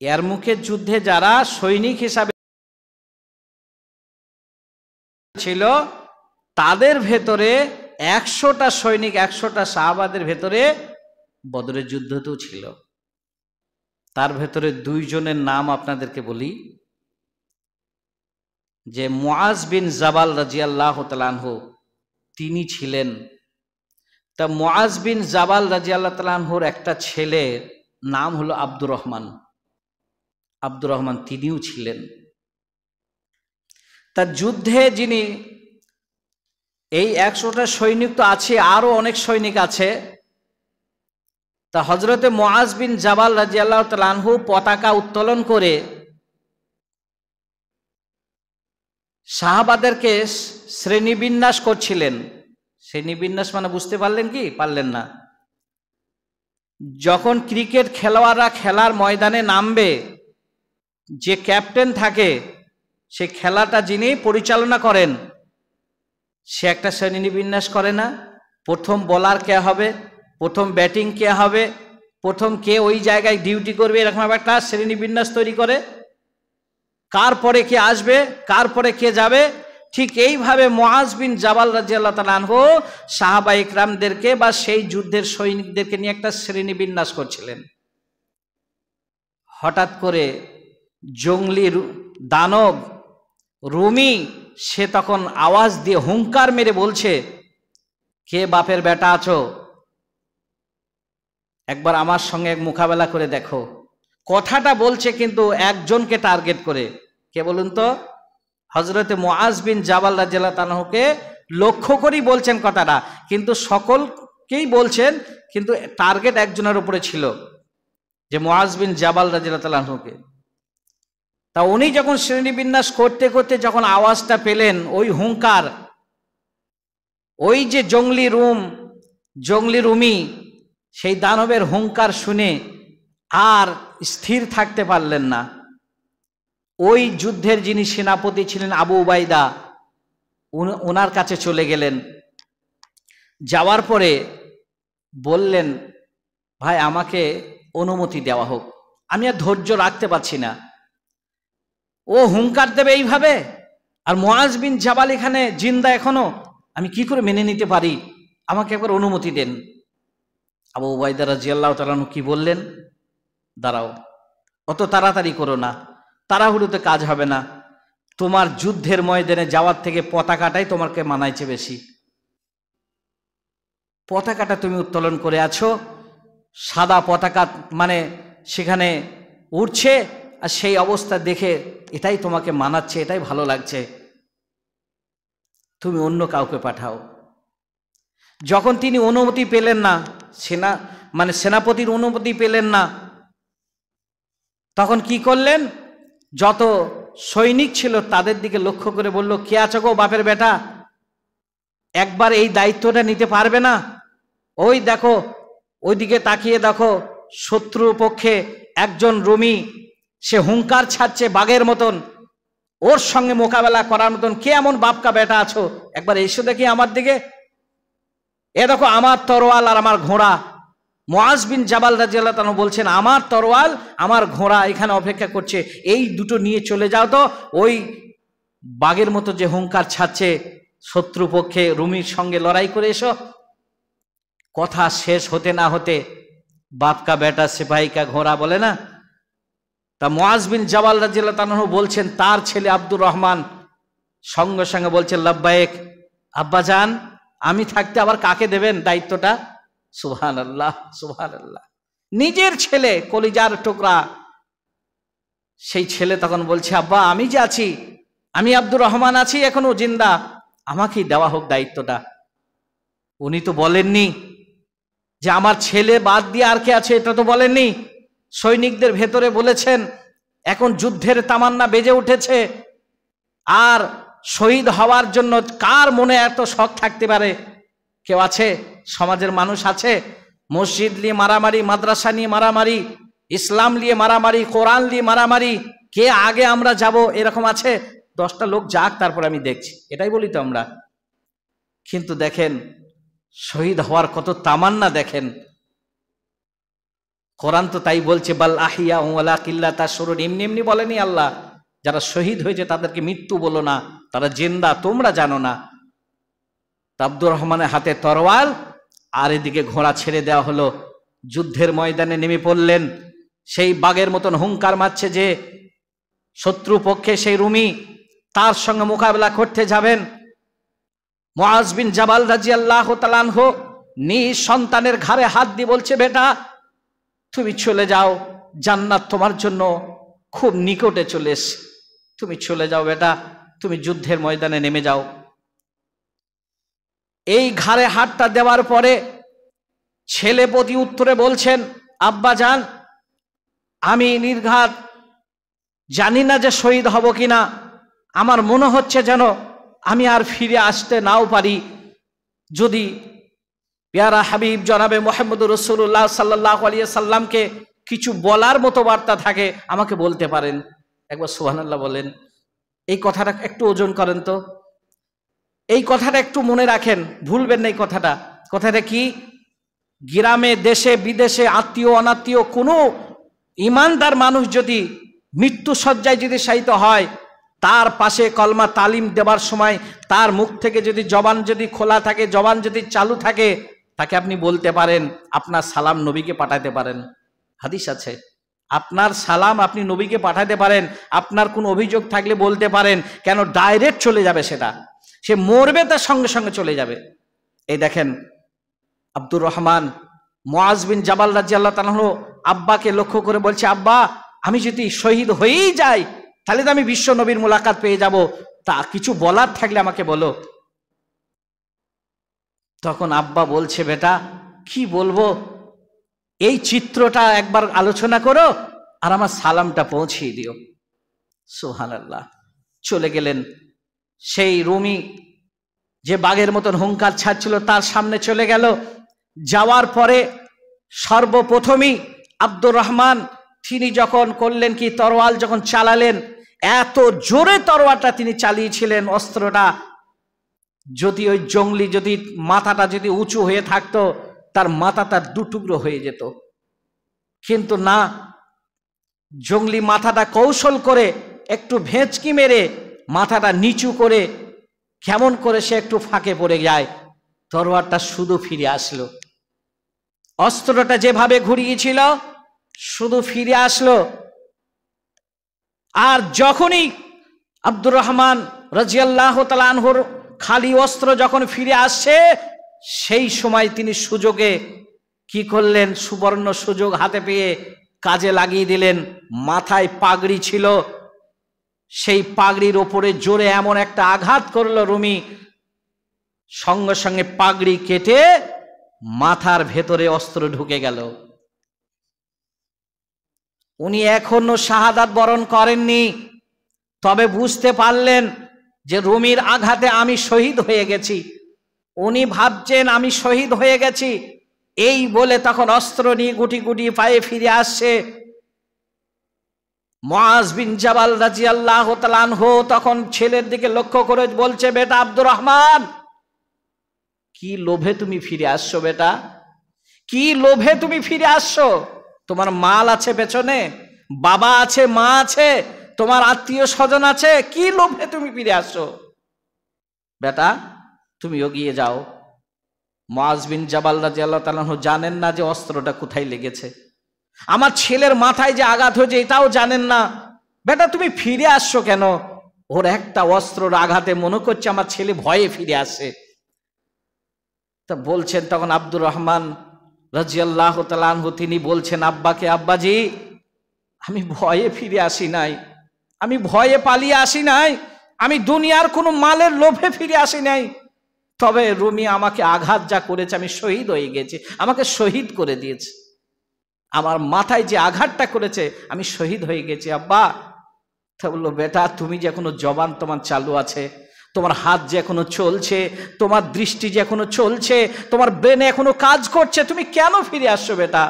ইয়ারমুকের যুদ্ধে যারা সৈনিক হিসাবে ছিল তাদের ভেতরে 100টা সৈনিক, 100টা সাহাবাদের ভেতরে বদরের যুদ্ধতেও ছিল। তার ভেতরে 2 জনের নাম আপনাদেরকে বলি, যে মুআজ বিন জাবাল রাদিয়াল্লাহু তাআলা আনহু তিনি ছিলেন। তা মুআজ বিন জাবাল রাদিয়াল্লাহু তাআলা আনহুর একটা ছেলের নাম হলো আব্দুর রহমান। আব্দুর রহমান তিনিও ছিলেন। তার যুদ্ধে যিনি, এই 100টা সৈনিক তো আছে, আরো অনেক সৈনিক আছে। তা হযরতে মুআজ বিন জাবাল রাদিয়াল্লাহু তাআলা আনহু পতাকা উত্তোলন করে সাহাবাদেরকে শ্রেণীবিন্যাস করছিলেন। শ্রেণীবিন্যাস মানে বুঝতে পারলেন কি? পারলেন না। যখন ক্রিকেট খেলোয়াড়রা খেলার ময়দানে নামবে, যে ক্যাপ্টেন থাকে, সে খেলাটা যিনি পরিচালনা করেন, সে একটা শ্রেণীবিন্যাস করে না? প্রথম বোলার কে হবে, প্রথম ব্যাটিং কে হবে, প্রথম কে ওই জায়গায় ডিউটি করবে, এরকম একটা শ্রেণীবিন্যাস তৈরি করে। কার পরে কে আসবে, কার পরে কে যাবে। ঠিক এইভাবে মুআজ বিন জাবাল রাদিয়াল্লাহু তাআলা আনহু সাহাবা ইকরামদেরকে বা সেই যুদ্ধের সৈনিকদেরকে নিয়ে একটা শ্রেণীবিন্যাস করছিলেন। হঠাৎ করে জঙ্গলি দানব রুমি সে তখন আওয়াজ দিয়ে হুঙ্কার মেরে বলছে, কে বাপের বেটা আছো, একবার আমার সঙ্গে মোকাবেলা করে দেখো। কথাটা বলছে কিন্তু একজনকে টার্গেট করে। কে বলুন তো? হযরতে মুআজ বিন জাবাল রাদিয়াল্লাহু তাআলা আনহুকে লক্ষ্য করেই বলছেন কথাটা, কিন্তু সকলকেই বলছেন, কিন্তু টার্গেট একজনের উপরে ছিল, যে মুআজ বিন জাবাল রাদিয়াল্লাহু তাআলা আনহুকে। তা উনি যখন শ্রেণীবিন্যাস করতে করতে যখন আওয়াজটা পেলেন, ওই হুঙ্কার, ওই যে জঙ্গলি রুমি, সেই দানবের হুঙ্কার শুনে আর স্থির থাকতে পারলেন না। ওই যুদ্ধের যিনি সেনাপতি ছিলেন আবু উবাইদা, ওনার কাছে চলে গেলেন। যাওয়ার পরে বললেন, ভাই আমাকে অনুমতি দেওয়া হোক, আমি আর ধৈর্য রাখতে পারছি না। ও হুঙ্কার দেবে এইভাবে, আর মুআজ বিন জাবাল এখানে জিন্দা এখনো, আমি কি করে মেনে নিতে পারি, আমাকে একবার অনুমতি দেন। আবু উবাইদা রাদিয়াল্লাহু তাআলা আনহু কি বললেন, দাঁড়াও, অত তাড়াতাড়ি করো না, তাড়াহুড়োতে কাজ হবে না, তোমার যুদ্ধের ময়দানে যাওয়ার থেকে পতাকাটাই তোমাকে মানাইছে বেশি। পতাকাটা তুমি উত্তোলন করে আছো, সাদা পতাকা মানে সেখানে উড়ছে, আর সেই অবস্থা দেখে এটাই তোমাকে মানাচ্ছে, এটাই ভালো লাগছে, তুমি অন্য কাউকে পাঠাও। যখন তিনি অনুমতি পেলেন না, সেনাপতির অনুমতি পেলেন না, তখন কি করলেন, যত সৈনিক ছিল তাদের দিকে লক্ষ্য করে বলল, কে আছো গো বাপের বেটা, একবার এই দায়িত্বটা নিতে পারবে না? ওই দেখো, ওইদিকে তাকিয়ে দেখো, শত্রু পক্ষে একজন রুমি, সে হুঙ্কার ছাড়ছে বাঘের মতন, ওর সঙ্গে মোকাবেলা করার মতন কে এমন বাপকা বেটা আছো, একবার এসে দেখি আমার দিকে। এ দেখো আমার তরোয়াল আর আমার ঘোড়া। মুআজ বিন জাবাল রাদিয়াল্লাহু তাআলা বলছেন, আমার তরোয়াল আমার ঘোড়া এখানে অপেক্ষা করছে, এই দুটো নিয়ে চলে যাও তো, ওই বাঘের মতো যে হুঙ্কার ছাড়ছে শত্রুপক্ষে রুমির সঙ্গে লড়াই করে এসো। কথা শেষ হতে না হতে বাপকা বেটা সিপাহী কা ঘোড়া বলে না। তা মুআজ বিন জাবাল রাদিয়াল্লাহু তাআলা বলছেন, তার ছেলে আব্দুর রহমান সঙ্গে সঙ্গে বলছেন, লাব্বাইক আব্বাজান, আমি থাকতে আবার কাকে দেবেন দায়িত্বটা? সুবহানাল্লাহ, সুবহানাল্লাহ। নিজের ছেলে, কলিজার টুকরা, সেই ছেলে তখন বলছে, আব্বা আমি যে আছি, আমি আব্দুর রহমান আছি এখনো জিন্দা, আমাকেই দেওয়া হোক দায়িত্বটা। উনি তো বলেননি যে আমার ছেলে বাদ দিয়ে আর কে আছে, এটা তো বলেননি। সৈনিকদের ভেতরে বলেছেন, এখন যুদ্ধের তামান্না বেজে উঠেছে, আর শহীদ হওয়ার জন্য কার মনে এত শখ থাকতে পারে? কেউ আছে? সমাজের মানুষ আছে? মসজিদ নিয়ে মারামারি, মাদ্রাসা নিয়ে মারামারি, ইসলাম নিয়ে মারামারি, কোরআন নিয়ে মারামারি, কে আগে আমরা যাব, এরকম আছে? 10টা লোক যাক, তারপর আমি দেখছি, এটাই বলি তো আমরা। কিন্তু দেখেন শহীদ হওয়ার কত তামান্না, দেখেন কোরআন তো তাই বলছে, বাল আহিয়া ওয়ালা কিল্লা তাশউরুন। এমনি এমনি বলেনি আল্লাহ, যারা শহীদ হয়েছে তাদেরকে মৃত্যু বলো না, তারা জিন্দা, তোমরা জানো না। আব্দুর রহমানের হাতে তরোয়াল, আর এদিকে ঘোড়া ছেড়ে দেওয়া হলো। যুদ্ধের ময়দানে নেমে পড়লেন। সেই বাঘের মতন হুঙ্কার মারছে যে শত্রু পক্ষে সেই রুমি, তার সঙ্গে মোকাবেলা করতে যাবেন। মুআজ বিন জাবাল রাদিয়াল্লাহু তাআলা আনহু নিজ সন্তানের ঘাড়ে হাত দিয়ে বলছে, বেটা তুমি চলে যাও, জান্নাত তোমার জন্য খুব নিকটে চলে এসেছে, তুমি চলে যাও বেটা, তুমি যুদ্ধের ময়দানে নেমে যাও। এই ঘাড়ে হাতটা দেওয়ার পরে ছেলে প্রতি উত্তরে বলছেন, আব্বা জান, আমি নির্ঘাত জানি না যে শহীদ হব কিনা, আমার মনে হচ্ছে যেন আমি আর ফিরে আসতে নাও পারি। যদি পেয়ারা হাবিব জনাবে মুহাম্মদুর রাসূলুল্লাহ সাল্লাল্লাহু আলাইহি সাল্লামকে কিছু বলার মতো বার্তা থাকে আমাকে বলতে পারেন। একবার সুবহানাল্লাহ বলেন। এই কথাটা একটু ওজন করেন তো, এই কথাটা একটু মনে রাখেন, ভুলবেন না এই কথাটা। কথাটা কি? গ্রামে দেশে বিদেশে আত্মীয় অনাত্মীয় কোনো ইমানদার মানুষ যদি মৃত্যু সজ্জায় যদি শায়িত হয়, তার পাশে কলমা তালিম দেবার সময় তার মুখ থেকে যদি জবান যদি খোলা থাকে, জবান যদি চালু থাকে, তাকে আপনি বলতে পারেন, আপনার সালাম নবীকে পাঠাতে পারেন। হাদিস আছে, আপনার সালাম আপনি নবীকে পাঠাতে পারেন। আপনার কোনো অভিযোগ থাকলে বলতে পারেন, কেন ডাইরেক্ট চলে যাবে, সেটা সে মরবে তার সঙ্গে সঙ্গে চলে যাবে। এই দেখেন আব্দুর রহমান মুআজ বিন জাবাল রাদিয়াল্লাহু তাআলা আব্বাকে লক্ষ্য করে বলছে, আব্বা আমি যদি শহীদ হয়েই যাই তাহলে তো আমি বিশ্ব নবীর মোলাকাত পেয়ে যাব, তা কিছু বলার থাকলে আমাকে বলো। তখন আব্বা বলছে, বেটা কি বলবো, এই চিত্রটা একবার আলোচনা করো আর আমার সালামটা পৌঁছিয়ে দিও। সুবহানাল্লাহ। চলে গেলেন। সেই রুমি যে বাঘের মতন হুঙ্কার ছাড়ছিল তার সামনে চলে গেল। যাওয়ার পরে সর্বপ্রথমই আব্দুর রহমান তিনি যখন করলেন কি, তরোয়াল যখন চালালেন, এত জোরে তরোয়ালটা তিনি চালিয়েছিলেন, অস্ত্রটা যদি ওই জঙ্গলি যদি মাথাটা যদি উঁচু হয়ে থাকতো, তার মাথাটা দুটুকরো হয়ে যেত। কিন্তু না, জঙ্গলি মাথাটা কৌশল করে একটু ভেঁচকি মেরে মাথাটা নিচু করে কেমন করে সে একটু ফাঁকে পড়ে যায়, তরোয়ারটা শুধু ফিরে আসলো। অস্ত্রটা যেভাবে ঘুরিয়েছিল শুধু ফিরে আসলো। আর যখনই আব্দুর রহমান রাদিয়াল্লাহু তাআলা আনহুর খালি অস্ত্র যখন ফিরে আসছে, সেই সময় তিনি সুযোগে কি করলেন, সুবর্ণ সুযোগ হাতে পেয়ে কাজে লাগিয়ে দিলেন। মাথায় পাগড়ি ছিল, সেই পাগড়ির ওপরে জোরে এমন একটা আঘাত করলো রুমি, সঙ্গে সঙ্গে পাগড়ি কেটে মাথার ভেতরে অস্ত্র ঢুকে গেল। উনি এখনো শাহাদাত বরণ করেননি, তবে বুঝতে পারলেন যে রুমির আঘাতে আমি শহীদ হয়ে গেছি। উনি ভাবছেন আমি শহীদ হয়ে গেছি, এই বলে তখন অস্ত্র নিয়ে গুটি গুটি পায়ে ফিরে আসছে। মুআজ বিন জাবাল রাদিয়াল্লাহু তাআলা আনহু তখন ছেলের দিকে লক্ষ্য করে বলছে, বেটা আব্দুর রহমান, কি লোভে তুমি ফিরে আসছো বেটা, কি লোভে তুমি ফিরে আসছো? তোমার মাল আছে পেছনে, বাবা আছে, মা আছে, তোমার আত্মীয় স্বজন আছে, কি লোভে তুমি ফিরে আসছো? বেটা তুমি এগিয়ে যাও। মুআজ বিন জাবাল রাদিয়াল্লাহু তাআলা আনহু জানেন না যে অস্ত্রটা কোথায় লেগেছে, আমার ছেলের মাথায় যে আঘাত হয়েছে এটাও জানেন না। বেটা তুমি ফিরে আসছো কেন? ওর একটা অস্ত্রের আঘাতে মনে করছে আমার ছেলে ভয়ে ফিরে আসে। তা বলছেন তখন আব্দুর রহমান রাদিয়াল্লাহু তাআলা আনহু তিনি বলছেন আব্বাকে, আব্বাজি আমি ভয়ে ফিরে আসি নাই, আমি ভয়ে পালিয়ে আসি নাই, আমি দুনিয়ার কোনো মালের লোভে ফিরে আসি নাই, তবে রুমি আমাকে আঘাত যা করেছে আমি শহীদ হয়ে গেছি, আমাকে শহীদ করে দিয়েছে, আমার মাথায় যে আঘাতটা করেছে আমি শহীদ হয়ে গেছি আব্বা। তা বললো, বেটা তুমি যে এখনো জবান তোমার চালু আছে, তোমার হাত যে এখনো চলছে, তোমার দৃষ্টি যে এখনো চলছে, তোমার ব্রেনে এখনো কাজ করছে, তুমি কেন ফিরে আসছো বেটা?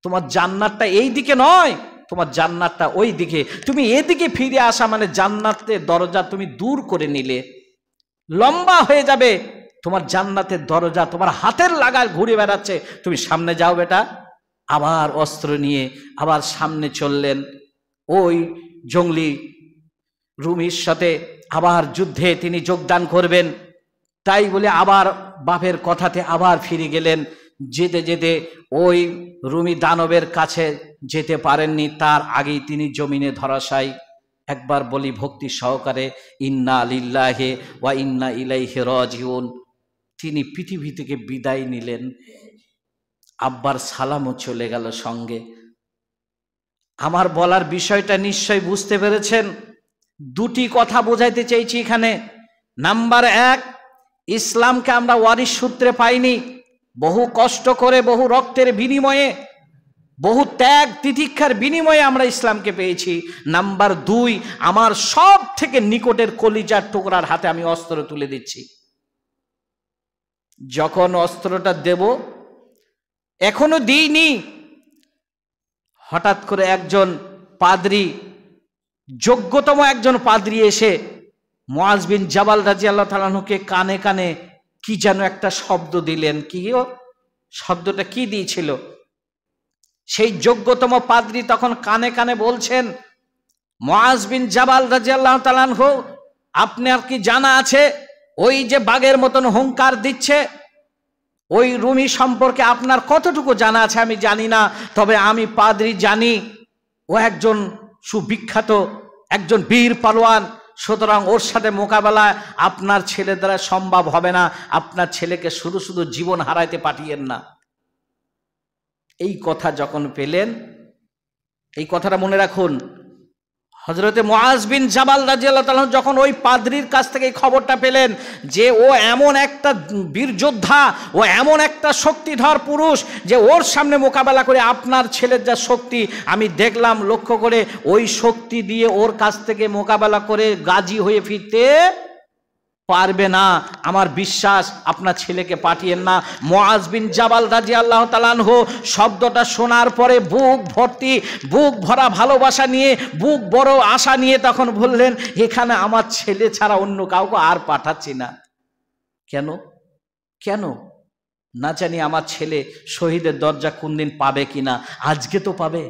তোমার জান্নাতটা এই দিকে নয়, তোমার জান্নাতটা ওই দিকে, তুমি এদিকে ফিরে আসা মানে জান্নাতের দরজা তুমি দূর করে নিলে, লম্বা হয়ে যাবে তোমার জান্নাতের দরজা, তোমার হাতের লাগায় ঘুরে বেড়াচ্ছে, তুমি সামনে যাও বেটা। আবার অস্ত্র নিয়ে আবার সামনে চললেন। ওই জঙ্গলি রুমির সাথে আবার যুদ্ধে তিনি যোগদান করবেন। তাই বলে আবার বাপের কথাতে আবার ফিরে গেলেন। যেতে যেতে ওই রুমি দানবের কাছে যেতে পারেননি, তার আগেই তিনি জমিনে ধরাশায়ী। একবার বলি ভক্তি সহকারে, ইন্না লিল্লাহি ওয়া ইন্না ইলাইহি রাজিউন। তিনি পৃথিবী থেকে বিদায় নিলেন। আব্বার সালামও চলে গেল সঙ্গে। আমার বলার বিষয়টা নিশ্চয় বুঝতে পেরেছেন। দুটি কথা বোঝাইতে চাইছি এখানে। নাম্বার এক, ইসলামকে আমরা ওয়ারিশ সূত্রে পাইনি, বহু কষ্ট করে, বহু রক্তের বিনিময়ে, বহু ত্যাগ তিতিক্ষার বিনিময়ে আমরা ইসলামকে পেয়েছি। নাম্বার দুই, আমার সব থেকে নিকটের কলিজার টুকরার হাতে আমি অস্ত্র তুলে দিচ্ছি। যখন অস্ত্রটা দেব, এখনো দিইনি, হঠাৎ করে একজন পাদ্রী, যোগ্যতম একজন পাদ্রী এসে মুআজ বিন জাবাল রাদিয়াল্লাহু তাআলা আনহুকে কানে কানে কি যেন একটা শব্দ দিলেন। কি শব্দটা কি দিয়েছিল? সেই যোগ্যতম পাদ্রী তখন কানে কানে বলছেন, মুআজ বিন জাবাল রাদিয়াল্লাহু তাআলা আনহু, আপনার কি জানা আছে ওই যে বাঘের মতন হুঙ্কার দিচ্ছে, ওই রুমি সম্পর্কে আপনার কতটুকু জানা আছে আমি জানি না, তবে আমি পাদ্রী জানি ও একজন সুবিখ্যাত একজন বীর পালোয়ান, সুতরাং ওর সাথে মোকাবেলা আপনার ছেলে দ্বারা সম্ভব হবে না। আপনার ছেলেকে শুধু শুধু জীবন হারাইতে পাঠিয়েন না। এই কথা যখন পেলেন, এই কথাটা মনে রাখুন, হযরতে মুআজ বিন জাবাল রাদিয়াল্লাহু তাআলা যখন ওই পাদ্রীর কাছ থেকে এই খবরটা পেলেন যে ও এমন একটা বীর যোদ্ধা, ও এমন একটা শক্তিধর পুরুষ যে ওর সামনে মোকাবেলা করে আপনার ছেলের যা শক্তি আমি দেখলাম লক্ষ্য করে, ওই শক্তি দিয়ে ওর কাছ থেকে মোকাবেলা করে গাজী হয়ে ফিরতে পারবে না। আমার বিশ্বাস আপনার ছেলেকে পাঠিয়েন না। মুআজ বিন জাবাল রাদিয়াল্লাহু তাআলা আনহু শব্দটা শোনার পরে বুক ভরা ভালোবাসা নিয়ে, বুক বড় আশা নিয়ে তখন বললেন, এখানে আমার ছেলে ছাড়া অন্য কাউকে আর পাঠাচ্ছি না। কেন? কেন না জানি আমার ছেলে শহীদের দরজা কোন দিন পাবে কিনা। আজকে তো পাবে।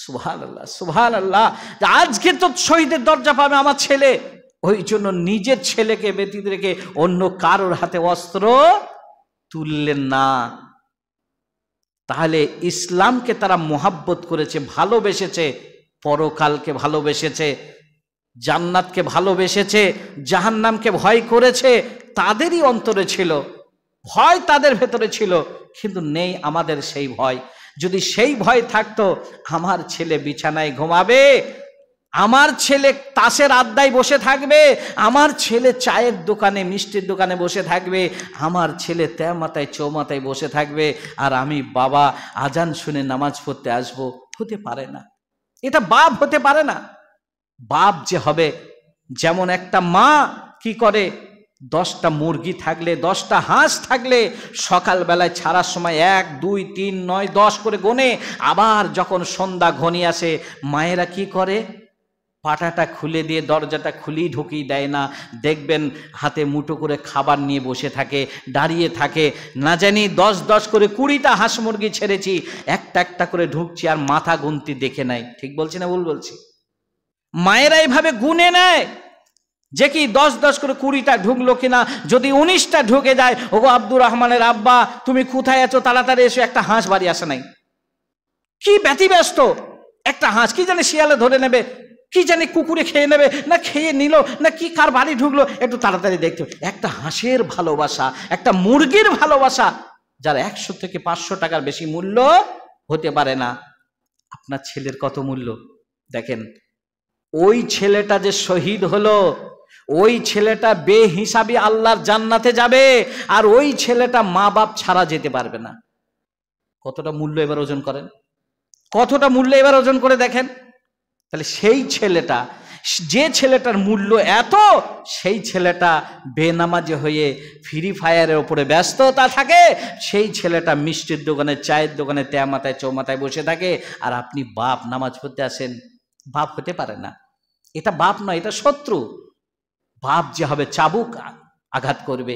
সুবহানাল্লাহ, সুবহানাল্লাহ, আজকে তো শহীদের দরজা পাবে আমার ছেলে। ওই জন্য নিজের ছেলেকে ব্যতীত রেখে অন্য কারোর হাতে অস্ত্র তুললেন না। তাহলে ইসলামকে তারা মোহাব্বত করেছে, ভালোবেসেছে, পরকালকে ভালোবেসেছে, জান্নাতকে ভালোবেসেছে, জাহান্নামকে ভয় করেছে। তাদেরই অন্তরে ছিল ভয়, তাদের ভেতরে ছিল, কিন্তু নেই আমাদের সেই ভয়। যদি সেই ভয় থাকতো, আমার ছেলে বিছানায় ঘুমাবে, আমার ছেলে তাসের আড্ডায় বসে থাকবে, আমার ছেলে চায়ের দোকানে মিষ্টির দোকানে বসে থাকবে, আমার ছেলে তেমাতায় চৌমাতায় বসে থাকবে, আর আমি বাবা আজান শুনে নামাজ পড়তে আসবো। হতে পারে না, এটা বাপ হতে পারে না। বাপ যে হবে, যেমন একটা মা কি করে, 10টা মুরগি থাকলে, 10টা হাঁস থাকলে সকালবেলায় ছাড়ার সময় 1 2 3 9 10 করে গোনে, আবার যখন সন্ধ্যা ঘনিয়ে আসে মায়েরা কি করে, পাটাটা খুলে দিয়ে দরজাটা খুলেই ঢুকিয়ে দেয় না। দেখবেন হাতে মুঠো করে খাবার নিয়ে বসে থাকে, দাঁড়িয়ে থাকে। না জানি 10 করে 20টা হাঁস মুরগি ছেড়েছি, একটা একটা করে ঢুকছি আর মাথা গুনতি দেখে নাই। ঠিক বলছি না ভুল বলছি? মায়েরা এইভাবে গুনে নেয় যে কি 10 করে 20টা ঢুকলো কিনা। যদি 19টা ঢুকে যায়, ওগো আব্দুর রহমানের আব্বা তুমি কোথায় আছো, তাড়াতাড়ি এসে একটা হাঁস বাড়ি আসে নাই। কি ব্যতিব্যস্ত, একটা হাঁস কি জানি শিয়ালে ধরে নেবে, কি জানি কুকুরে খেয়ে নেবে, না খেয়ে নিল, না কি কার বাড়ি ঢুকলো, একটু তাড়াতাড়ি দেখতে হবে। একটা হাঁসের ভালোবাসা, একটা মুরগির ভালোবাসা, যার 100 থেকে 500 টাকার বেশি মূল্য হতে পারে না। আপনার ছেলের কত মূল্য দেখেন। ওই ছেলেটা যে শহীদ হলো, ওই ছেলেটা বেহিসাবি আল্লাহর জান্নাতে যাবে, আর ওই ছেলেটা মা বাপ ছাড়া যেতে পারবে না। কতটা মূল্য এবার ওজন করেন, কতটা মূল্য এবার ওজন করে দেখেন। তাহলে সেই ছেলেটা, যে ছেলেটার মূল্য এত, সেই ছেলেটা বেনামাজি হয়ে ফ্রি ফায়ারের উপরে ব্যস্ততা থাকে, সেই ছেলেটা মিষ্টির দোকানে, চায়ের দোকানে, তেমাতায় চৌমাতায় বসে থাকে, আর আপনি বাপ নামাজ পড়তে আসেন। বাপ হতে পারে না, এটা বাপ নয়, এটা শত্রু। বাপ যে হবে চাবুক আঘাত করবে,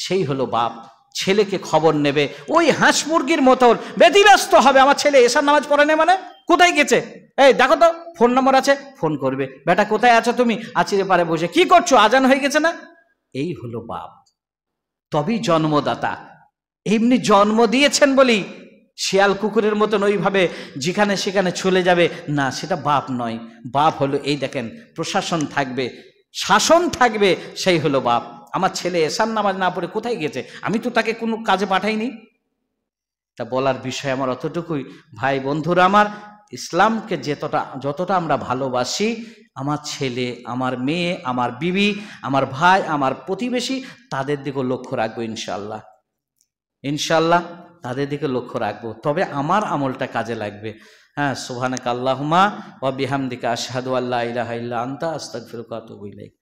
সেই হলো বাপ। ছেলেকে খবর নেবে, ওই হাঁস মুরগির মতন ব্যতিব্যস্ত হবে। আমার ছেলে এশার নামাজ পড়ে নেই, মানে কোথায় গেছে, এই দেখো তো ফোন নম্বর আছে, ফোন করবে, বেটা কোথায় আছো তুমি, আচিরে পারে বসে, কি করছো, আজান হয়ে গেছে না। এই হলো বাপ। তবেই জন্মদাতা। এমনি জন্ম দিয়েছেন বলি শিয়াল কুকুরের মতন ওইভাবে যেখানে সেখানে চলে যাবে না, সেটা বাপ নয়। বাপ হলো এই দেখেন, প্রশাসন থাকবে, শাসন থাকবে, সেই হলো বাপ। আমার ছেলে এশার নামাজ না পড়ে কোথায় গেছে, আমি তো তাকে কোনো কাজে পাঠাইনি। তা বলার বিষয় আমার অতটুকুই। ভাই বন্ধুরা আমার, ইসলামকে যতটা আমরা ভালোবাসি, আমার ছেলে, আমার মেয়ে, আমার বিবি, আমার ভাই, আমার প্রতিবেশী, তাদের দিকেও লক্ষ্য রাখবো ইনশাল্লাহ। ইনশাল্লাহ তাদের দিকে লক্ষ্য রাখবো, তবে আমার আমলটা কাজে লাগবে। হ্যাঁ, সুবহানাকা আল্লাহুম্মা ওয়া বিহামদিকা আশহাদু আল্লা ইলাহা ইল্লা আনতা আস্তাগফিরুকা ওয়া আতুবু ইলাইক।